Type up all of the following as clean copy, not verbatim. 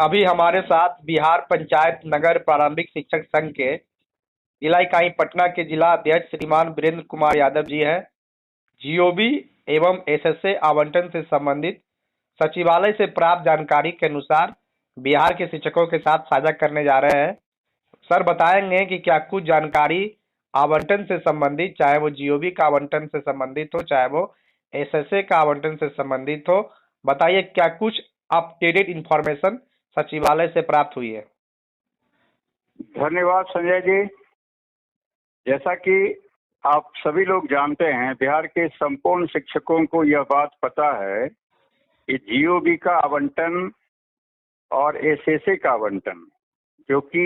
अभी हमारे साथ बिहार पंचायत नगर प्रारंभिक शिक्षक संघ के जिला इकाई पटना के जिला अध्यक्ष श्रीमान वीरेंद्र कुमार यादव जी हैं। जीओबी एवं एसएसए आवंटन से संबंधित सचिवालय से प्राप्त जानकारी के अनुसार बिहार के शिक्षकों के साथ साझा करने जा रहे हैं। सर बताएंगे कि क्या कुछ जानकारी आवंटन से संबंधित, चाहे वो जीओबी का आवंटन से संबंधित हो, चाहे वो एसएसए का आवंटन से संबंधित हो। बताइए क्या कुछ अपडेटेड इंफॉर्मेशन सचिवालय से प्राप्त हुई है। धन्यवाद संजय जी। जैसा कि आप सभी लोग जानते हैं, बिहार के संपूर्ण शिक्षकों को यह बात पता है कि जीओबी का आवंटन और एसएसए का आवंटन जो कि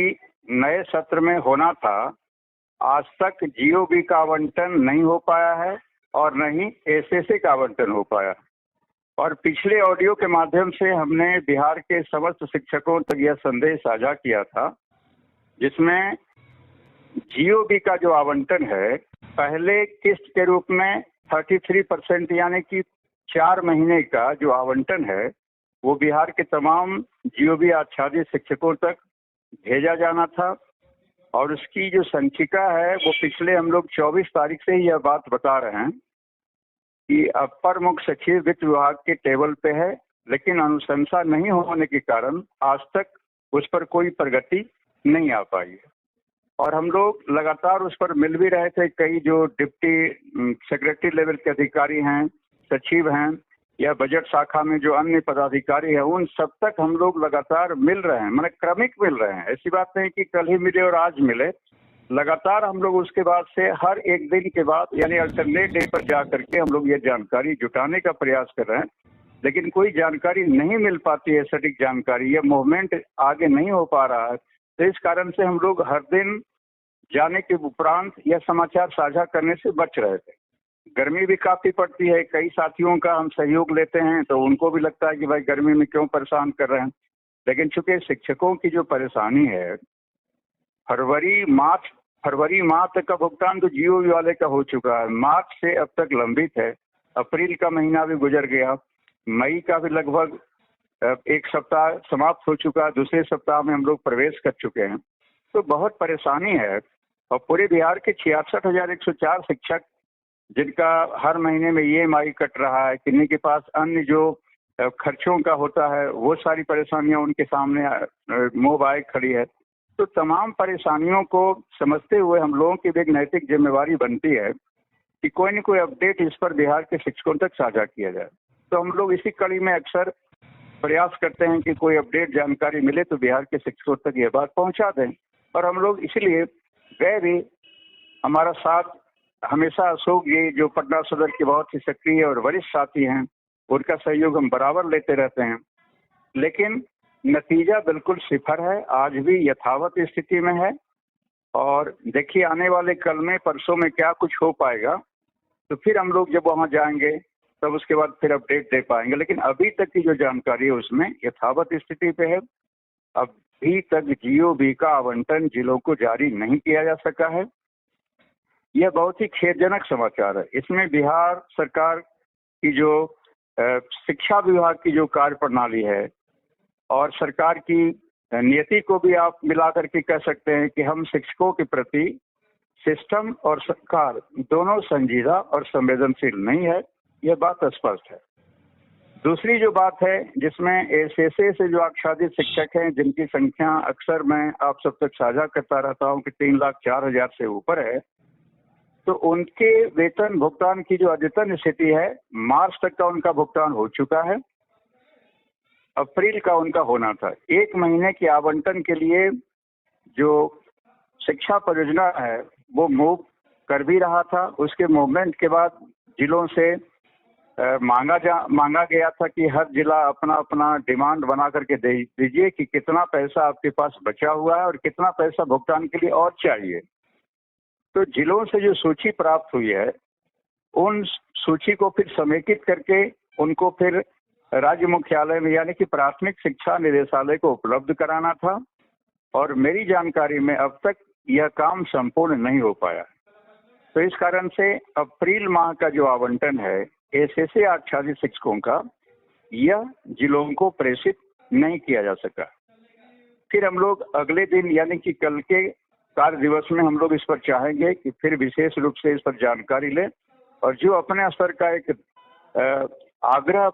नए सत्र में होना था, आज तक जीओबी का आवंटन नहीं हो पाया है और न ही एसएसए का आवंटन हो पाया। और पिछले ऑडियो के माध्यम से हमने बिहार के समस्त शिक्षकों तक यह संदेश साझा किया था, जिसमें जीओबी का जो आवंटन है पहले किस्त के रूप में 33% यानी कि 4 महीने का जो आवंटन है वो बिहार के तमाम जीओबी आच्छादित शिक्षकों तक भेजा जाना था। और उसकी जो संचिका है वो पिछले हम लोग 24 तारीख से ही यह बात बता रहे हैं कि अपर मुख्य सचिव वित्त विभाग के टेबल पे है, लेकिन अनुशंसा नहीं होने के कारण आज तक उस पर कोई प्रगति नहीं आ पाई है। और हम लोग लगातार उस पर मिल भी रहे थे। कई जो डिप्टी सेक्रेटरी लेवल के अधिकारी हैं, सचिव हैं या बजट शाखा में जो अन्य पदाधिकारी हैं, उन सब तक हम लोग लगातार मिल रहे हैं, मतलब क्रमिक मिल रहे हैं। ऐसी बात नहीं कि कल ही मिले और आज मिले, लगातार हम लोग उसके बाद से हर एक दिन के बाद यानी अल्टरनेट डे पर जा करके हम लोग ये जानकारी जुटाने का प्रयास कर रहे हैं, लेकिन कोई जानकारी नहीं मिल पाती है, सटीक जानकारी, यह मूवमेंट आगे नहीं हो पा रहा है। तो इस कारण से हम लोग हर दिन जाने के उपरांत यह समाचार साझा करने से बच रहे थे। गर्मी भी काफी पड़ती है, कई साथियों का हम सहयोग लेते हैं तो उनको भी लगता है कि भाई गर्मी में क्यों परेशान कर रहे हैं, लेकिन चूंकि शिक्षकों की जो परेशानी है, फरवरी माह तक का भुगतान तो जीओबी वाले का हो चुका है, मार्च से अब तक लंबित है, अप्रैल का महीना भी गुजर गया, मई का भी लगभग एक सप्ताह समाप्त हो चुका है, दूसरे सप्ताह में हम लोग प्रवेश कर चुके हैं। तो बहुत परेशानी है। और पूरे बिहार के 66,104 शिक्षक जिनका हर महीने में ईएमआई कट रहा है, किन्हीं के पास अन्य जो खर्चों का होता है, वो सारी परेशानियां उनके सामने मुंह आए खड़ी है। तो तमाम परेशानियों को समझते हुए हम लोगों की भी एक नैतिक जिम्मेवारी बनती है कि कोई न कोई अपडेट इस पर बिहार के शिक्षकों तक साझा किया जाए। तो हम लोग इसी कड़ी में अक्सर प्रयास करते हैं कि कोई अपडेट जानकारी मिले तो बिहार के शिक्षकों तक ये बात पहुंचा दें। और हम लोग इसलिए गए भी, हमारा साथ हमेशा अशोक जी जो पटना सदर के बहुत ही सक्रिय और वरिष्ठ साथी हैं, उनका सहयोग हम बराबर लेते रहते हैं, लेकिन नतीजा बिल्कुल सिफर है, आज भी यथावत स्थिति में है। और देखिए आने वाले कल में परसों में क्या कुछ हो पाएगा, तो फिर हम लोग जब वहां जाएंगे तब उसके बाद फिर अपडेट दे पाएंगे। लेकिन अभी तक की जो जानकारी है उसमें यथावत स्थिति पे है। अभी तक जीओबी का आवंटन जिलों को जारी नहीं किया जा सका है। यह बहुत ही खेदजनक समाचार है। इसमें बिहार सरकार की जो शिक्षा विभाग की जो कार्य प्रणाली है और सरकार की नीति को भी आप मिलाकर के कह सकते हैं कि हम शिक्षकों के प्रति सिस्टम और सरकार दोनों संजीदा और संवेदनशील नहीं है, यह बात स्पष्ट है। दूसरी जो बात है जिसमें एसएसए से जो आच्छादित शिक्षक हैं, जिनकी संख्या अक्सर मैं आप सब तक साझा करता रहता हूं कि 3,04,000 से ऊपर है, तो उनके वेतन भुगतान की जो अद्यतन स्थिति है, मार्च तक का उनका भुगतान हो चुका है, अप्रैल का उनका होना था। 1 महीने के आवंटन के लिए जो शिक्षा परियोजना है वो मूव कर भी रहा था। उसके मूवमेंट के बाद जिलों से मांगा गया था कि हर जिला अपना अपना डिमांड बना करके दे दीजिए कि कितना पैसा आपके पास बचा हुआ है और कितना पैसा भुगतान के लिए और चाहिए। तो जिलों से जो सूची प्राप्त हुई है, उन सूची को फिर समेकित करके उनको फिर राज्य मुख्यालय में यानी कि प्राथमिक शिक्षा निदेशालय को उपलब्ध कराना था। और मेरी जानकारी में अब तक यह काम संपूर्ण नहीं हो पाया। तो इस कारण से अप्रैल माह का जो आवंटन है एसएसए आच्छादित शिक्षकों का, यह जिलों को प्रेषित नहीं किया जा सका। फिर हम लोग अगले दिन यानी कि कल के कार्य दिवस में हम लोग इस पर चाहेंगे कि फिर विशेष रूप से इस पर जानकारी लें और जो अपने स्तर का एक आग्रह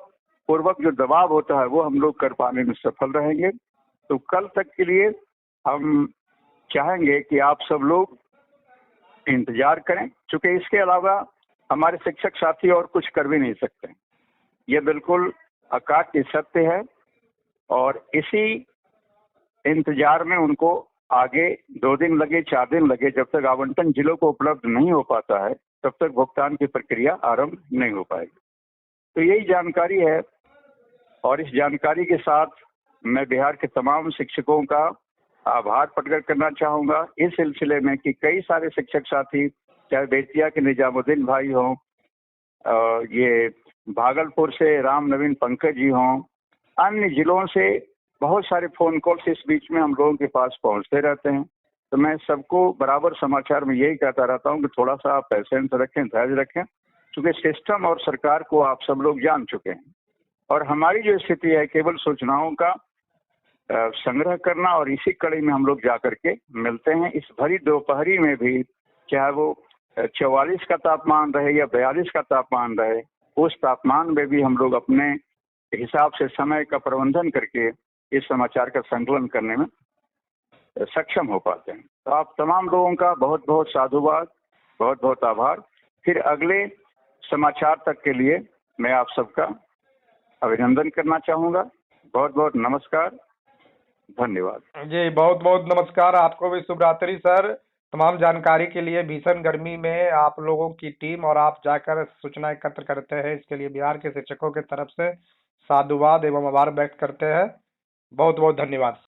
पूर्वक जो दबाव होता है वो हम लोग कर पाने में सफल रहेंगे। तो कल तक के लिए हम चाहेंगे कि आप सब लोग इंतजार करें, क्योंकि इसके अलावा हमारे शिक्षक साथी और कुछ कर भी नहीं सकते। ये बिल्कुल अकाट्य सत्य है और इसी इंतजार में उनको आगे 2 दिन लगे 4 दिन लगे, जब तक आवंटन जिलों को उपलब्ध नहीं हो पाता है तब तक भुगतान की प्रक्रिया आरंभ नहीं हो पाएगी। तो यही जानकारी है और इस जानकारी के साथ मैं बिहार के तमाम शिक्षकों का आभार प्रकट करना चाहूँगा इस सिलसिले में कि कई सारे शिक्षक साथी, चाहे बेतिया के निजामुद्दीन भाई हों, ये भागलपुर से राम नवीन पंकज जी हों, अन्य जिलों से बहुत सारे फोन कॉल्स इस बीच में हम लोगों के पास पहुंचते रहते हैं। तो मैं सबको बराबर समाचार में यही कहता रहता हूं कि थोड़ा सा आप पेशेंस रखें, धैर्य रखें, क्योंकि सिस्टम और सरकार को आप सब लोग जान चुके हैं और हमारी जो स्थिति है केवल सूचनाओं का संग्रह करना और इसी कड़ी में हम लोग जाकर के मिलते हैं। इस भरी दोपहरी में भी चाहे वो 44 का तापमान रहे या 42 का तापमान रहे, उस तापमान में भी हम लोग अपने हिसाब से समय का प्रबंधन करके इस समाचार का संकलन करने में सक्षम हो पाते हैं। तो आप तमाम लोगों का बहुत बहुत साधुवाद, बहुत बहुत आभार। फिर अगले समाचार तक के लिए मैं आप सबका अभिनंदन करना चाहूँगा। बहुत बहुत नमस्कार, धन्यवाद। जी, बहुत बहुत नमस्कार। आपको भी शुभ रात्रि सर। तमाम जानकारी के लिए भीषण गर्मी में आप लोगों की टीम और आप जाकर सूचना एकत्र करते हैं, इसके लिए बिहार के शिक्षकों की तरफ से साधुवाद एवं आभार व्यक्त करते हैं। बहुत बहुत धन्यवाद।